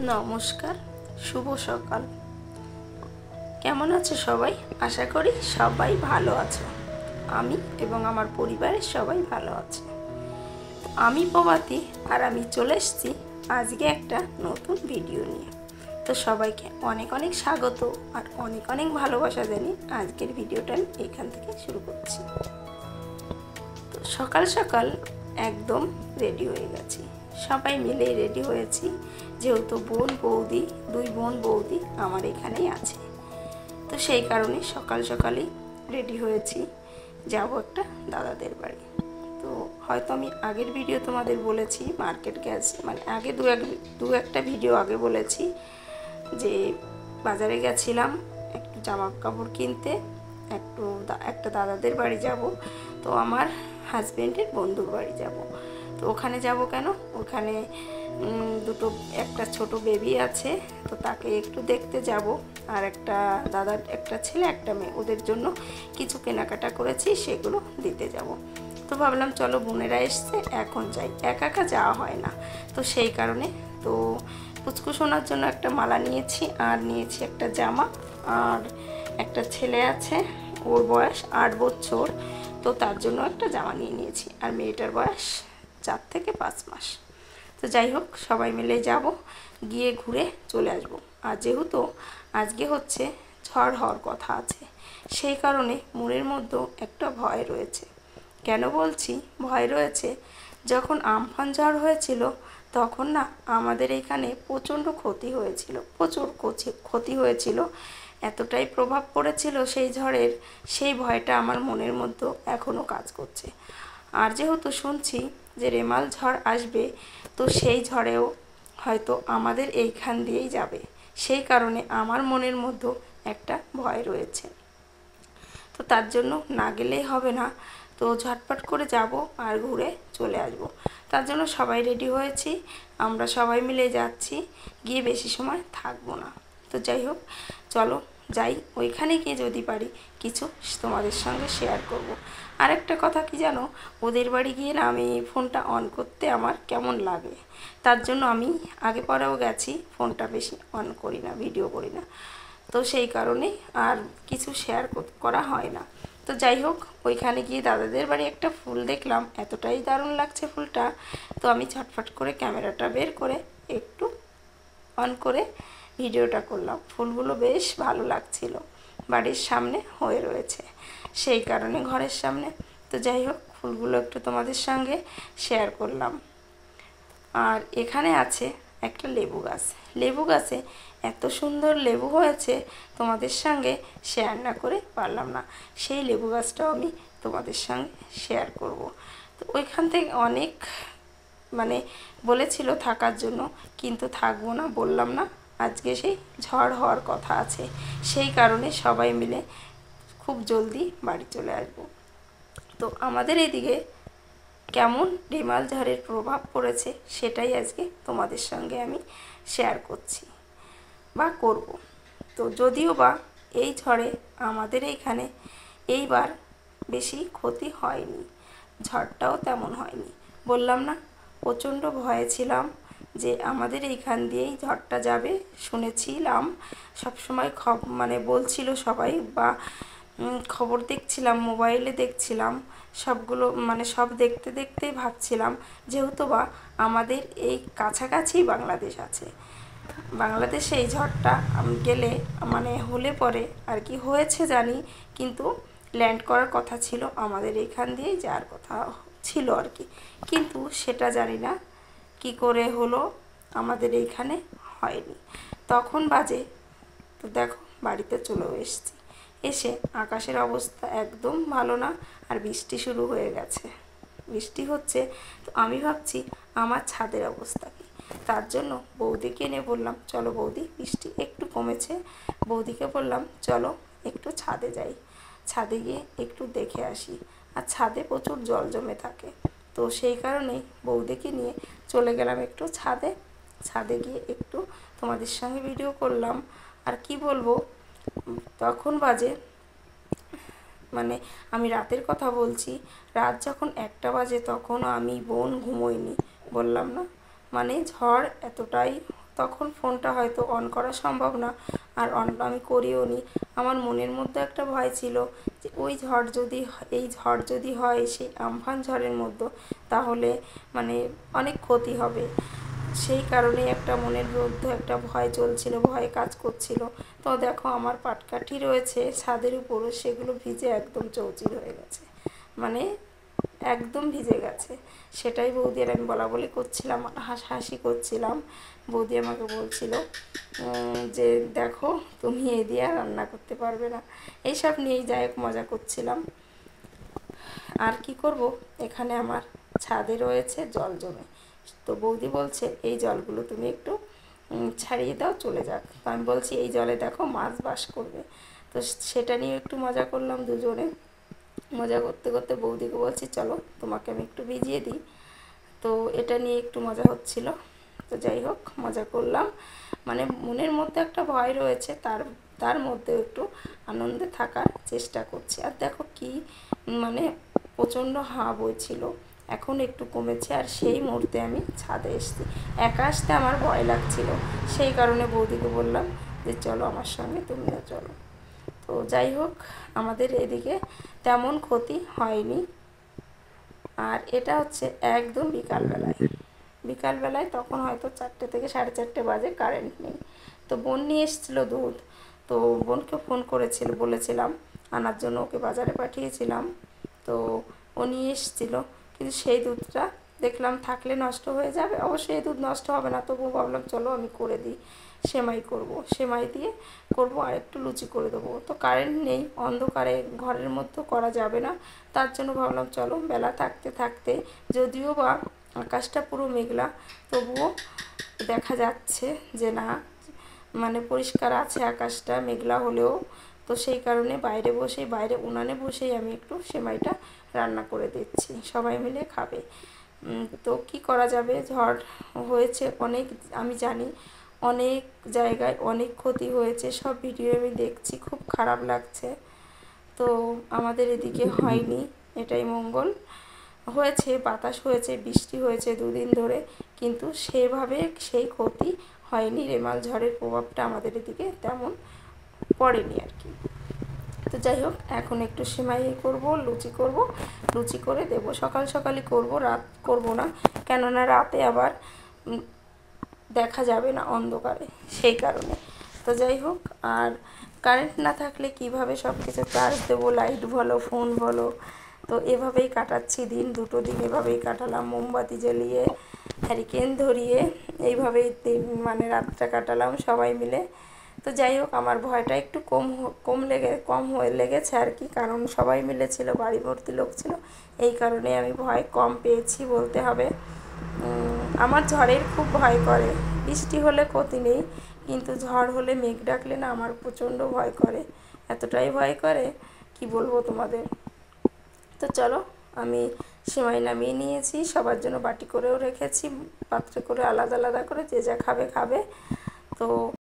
নমস্কার, শুভ সকাল। কেমন আছো সবাই? আশা করি সবাই ভালো আছো। আমি এবং আমার পরিবারের সবাই ভালো আছে। আমি প্রভাতী আর আমি চলে এসেছি আজকে একটা নতুন ভিডিও নিয়ে। তো সবাইকে অনেক অনেক স্বাগত আর অনেক অনেক ভালোবাসা জানিয়ে আজকের ভিডিওটা আমি এখান থেকে শুরু করছি। তো সকাল সকাল একদম রেডি হয়ে গেছি, সবাই মিলে রেডি হয়েছি, যেহেতু দুই বোন বৌদি আমার এখানেই আছে। তো সেই কারণে সকাল সকালই রেডি হয়েছি, যাব একটা দাদাদের বাড়ি। তো হয়তো আমি আগের ভিডিও তোমাদের বলেছি মার্কেট গেছি, মানে আগে দু একটা ভিডিও আগে বলেছি যে বাজারে গেছিলাম একটু জামা কাপড় কিনতে, একটা দাদাদের বাড়ি যাব। তো আমার হাজব্যান্ডের বন্ধুর বাড়ি যাব। তো ওখানে যাব কেন, ওখানে একটা ছোট বেবি আছে, তো তাকে একটু দেখতে যাব। আর একটা দাদার একটা ছেলে একটা মেয়ে, ওদের জন্য কিছু কেনাকাটা করেছি, সেগুলো দিতে যাব। তো ভাবলাম চলো বোনেরা এসছে, এখন যাই, একা একা যাওয়া হয় না। তো সেই কারণে তো পুচকু সোনার জন্য একটা মালা নিয়েছি, আর নিয়েছি একটা জামা। আর একটা ছেলে আছে, ওর বয়স 8 বছর, তো তার জন্য একটা জামা নিয়েছি। আর মেয়েটার বয়স 4 থেকে 5 মাস। তো যাই হোক, সবাই মিলে যাব, গিয়ে ঘুরে চলে আসব। আর যেহেতু আজকে হচ্ছে ঝড় হওয়ার কথা আছে, সেই কারণে মনের মধ্যেও একটা ভয় রয়েছে। কেন বলছি ভয় রয়েছে, যখন আমফান ঝড় হয়েছিল তখন না আমাদের এখানে প্রচণ্ড প্রচুর ক্ষতি হয়েছিল। এতটাই প্রভাব পড়েছিল সেই ঝড়ের, সেই ভয়টা আমার মনের মধ্যে এখনও কাজ করছে। আর যেহেতু শুনছি যে রেমাল ঝড় আসবে, তো সেই ঝড়েও হয়তো আমাদের এইখান দিয়েই যাবে, সেই কারণে আমার মনের মধ্যে একটা ভয় রয়েছে। তো তার জন্য না গেলেই হবে না, তো ঝটপট করে যাব আর ঘুরে চলে আসব। তার জন্য সবাই রেডি হয়েছি, আমরা সবাই মিলে যাচ্ছি, গিয়ে বেশি সময় থাকবো না। তো যাই হোক, চলো যাই, ওইখানে গিয়ে যদি পারি কিছু তোমাদের সঙ্গে শেয়ার করব। আর একটা কথা কি জানো, ওদের বাড়ি গিয়ে না আমি ফোনটা অন করতে আমার কেমন লাগে, তার জন্য আমি আগে পরেও গেছি, ফোনটা বেশি অন করি না, ভিডিও করি না। তো সেই কারণে আর কিছু শেয়ার করা হয় না। তো যাই হোক, ওইখানে গিয়ে দাদাদের বাড়ি একটা ফুল দেখলাম, এতটাই দারুণ লাগছে ফুলটা, তো আমি ছটফট করে ক্যামেরাটা বের করে একটু অন করে ভিডিওটা করলাম। ফুলগুলো বেশ ভালো লাগছিল, বাড়ির সামনে হয়ে রয়েছে, সেই কারণে ঘরের সামনে। তো যাই হোক, ফুলগুলো একটু তোমাদের সঙ্গে শেয়ার করলাম। আর এখানে আছে একটা লেবু গাছে এত সুন্দর লেবু হয়েছে, তোমাদের সঙ্গে শেয়ার না করে পারলাম না। সেই লেবু গাছটাও আমি তোমাদের সঙ্গে শেয়ার করব। তো ওইখান থেকে অনেক মানে বলেছিল থাকার জন্য, কিন্তু থাকবো না, বললাম না, আজকে সেই ঝড় হওয়ার কথা আছে, সেই কারণে সবাই মিলে খুব জলদি বাড়ি চলে আসবো। তো আমাদের এদিকে কেমন রেমাল ঝড়ের প্রভাব পড়েছে সেটাই আজকে তোমাদের সঙ্গে আমি শেয়ার করছি বা করব। তো যদিও বা এই ঝড়ে আমাদের এইখানে এইবার বেশি ক্ষতি হয়নি, ঝড়টাও তেমন হয়নি। বললাম না, প্রচণ্ড ভয়ে ছিলাম যে আমাদের এইখান দিয়েই ঝড়টা যাবে, শুনেছিলাম সবসময় মানে বলছিল সবাই, বা খবর দেখছিলাম, মোবাইলে দেখছিলাম, সবগুলো মানে সব দেখতে দেখতে ভাবছিলাম, যেহেতু বা আমাদের এই কাছাকাছি বাংলাদেশ আছে, বাংলাদেশে এই ঝড়টা গেলে মানে হলে পরে আর কি হয়েছে জানি, কিন্তু ল্যান্ড করার কথা ছিল, আমাদের এখান দিয়েই যাওয়ার কথা ছিল আর কি, কিন্তু সেটা জানি না কি করে হলো, আমাদের এইখানে হয়নি। তখন বাজে, তো দেখো বাড়িতে চলেও এসেছি, এসে আকাশের অবস্থা একদম ভালো না, আর বৃষ্টি শুরু হয়ে গেছে, বৃষ্টি হচ্ছে। তো আমি ভাবছি আমার ছাদের অবস্থা কী, তার জন্য বৌদিকে এনে বললাম চলো বৌদি, বৃষ্টি একটু কমেছে, বৌদিকে বললাম চলো একটু ছাদে যাই, ছাদে গিয়ে একটু দেখে আসি। আর ছাদে প্রচুর জল জমে থাকে, তো সেই কারণেই বৌদিকে নিয়ে চলে গেলাম একটু ছাদে। ছাদে গিয়ে একটু তোমাদের সঙ্গে ভিডিও করলাম। আর কি বলবো, তখন বাজে মানে আমি রাতের কথা বলছি, রাত যখন 1টা বাজে তখনও আমি বোন ঘুমোইনি, বললাম না, মানে ঝড় এতটাই তখন ফোনটা হয়তো অন করা সম্ভব না, আর অন আমি করিও নি। আমার মনের মধ্যে একটা ভয় ছিল যে ওই ঝড় যদি এই ঝড় যদি হয় সেই আমফান ঝড়ের মধ্যে, তাহলে মানে অনেক ক্ষতি হবে। সেই কারণে একটা মনের মধ্যে একটা ভয় চলছিল, ভয় কাজ করছিল। তো দেখো আমার পাটকাঠি রয়েছে ছাদের উপরে, সেগুলো ভিজে একদম চৌচির হয়ে গেছে, মানে একদম ভিজে গেছে। সেটাই বৌদি আর আমি বলা বলি করছিলাম, হাসাহাসি করছিলাম। বৌদি আমাকে বলছিল যে দেখো তুমি এই দিয়ে রান্না করতে পারবে না, এইসব নিয়েই যাই হোক মজা করছিলাম। আর কি করব, এখানে আমার ছাদে রয়েছে জল জমে। তো বৌদি বলছে এই জলগুলো তুমি একটু ছাড়িয়ে দাও, চলে যাক। তো আমি বলছি এই জলে দেখো মাছ বাস করবে। তো সেটা নিয়ে একটু মজা করলাম দুজনে। মজা করতে করতে বৌদিকে বলছি চলো তোমাকে আমি একটু ভিজিয়ে দিই। তো এটা নিয়ে একটু মজা হচ্ছিল। তো যাই হোক মজা করলাম, মানে মনের মধ্যে একটা ভয় রয়েছে, তার মধ্যেও একটু আনন্দে থাকার চেষ্টা করছি। আর দেখো কি মানে প্রচণ্ড হাওয়া বইছিল, এখন একটু কমেছে। আর সেই মুহূর্তে আমি ছাদে এসেছি, একা আসতে আমার ভয় লাগছিল। সেই কারণে বৌদিকে বললাম যে চলো আমার সঙ্গে তুমিও চলো। তো যাই হোক আমাদের এদিকে তেমন ক্ষতি হয়নি। আর এটা হচ্ছে একদম বিকালবেলায় তখন হয়তো 4টে থেকে 4:30 বাজে, কারেন্ট নেই। তো বোন নিয়ে এসেছিলো দুধ, তো বোনকে ফোন বলেছিলাম আনার জন্য, ওকে বাজারে পাঠিয়েছিলাম। তো ও নিয়ে এসেছিলো, কিন্তু সেই দুধটা দেখলাম থাকলে নষ্ট হয়ে যাবে। অবশ্যই এই দুধ নষ্ট হবে না, তবুও ভাবলাম চলো আমি করে দিই, সেমাই করব, সেমাই দিয়ে করব আর একটু লুচি করে দেবো। তো কারেন্ট নেই, অন্ধকারে ঘরের মধ্যে করা যাবে না, তার জন্য ভাবলাম চলো বেলা থাকতে থাকতে, যদিও বা আকাশটা পুরো মেঘলা, তবুও দেখা যাচ্ছে যে না মানে পরিষ্কার আছে আকাশটা মেঘলা হলেও। তো সেই কারণে বাইরে উনানে বসেই আমি একটু সেমাইটা রান্না করে দিচ্ছি, সবাই মিলে খাবে। তো কি করা যাবে, ঝড় হয়েছে অনেক, আমি জানি অনেক জায়গায় অনেক ক্ষতি হয়েছে, সব ভিডিও আমি দেখছি, খুব খারাপ লাগছে। তো আমাদের এদিকে হয়নি, এটাই মঙ্গল। হয়েছে বাতাস হয়েছে, বৃষ্টি হয়েছে 2 দিন ধরে, কিন্তু সেভাবে সেই ক্ষতি হয়নি। রেমাল ঝড়ের প্রভাবটা আমাদের এদিকে তেমন পড়েনি আর কি। তো যাই হোক এখন একটু সেমাই করব, লুচি করে দেবো। সকাল সকালই করব, রাত করব না, কেননা রাতে আবার দেখা যাবে না অন্ধকারে, সেই কারণে। তো যাই হোক, আর কারেন্ট না থাকলে কিভাবে সব কিছু চার্জ দেবো, লাইট বলো ফোন বলো, তো এভাবেই কাটাচ্ছি দিন। 2টো দিন এভাবেই কাটালাম, মোমবাতি জ্বালিয়ে হ্যারিকেন ধরিয়ে এইভাবেই মানে রাতটা কাটালাম সবাই মিলে। তো যাই হোক আমার ভয়টা একটু কম হয়ে লেগেছে আর কি, কারণ সবাই মিলে ছিল, বাড়ি ভর্তি লোক ছিল, এই কারণে আমি ভয় কম পেয়েছি বলতে হবে। আমার ঝড়ের খুব ভয় করে, বৃষ্টি হলে ক্ষতি নেই, কিন্তু ঝড় হলে মেঘ ডাকলে না আমার প্রচণ্ড ভয় করে, এতটাই ভয় করে কি বলবো তোমাদের। তো চলো আমি সেমাই নামিয়ে নিয়েছি, সবার জন্য বাটি করেও রেখেছি, পাত্রে করে আলাদা আলাদা করে, যে যা খাবে। তো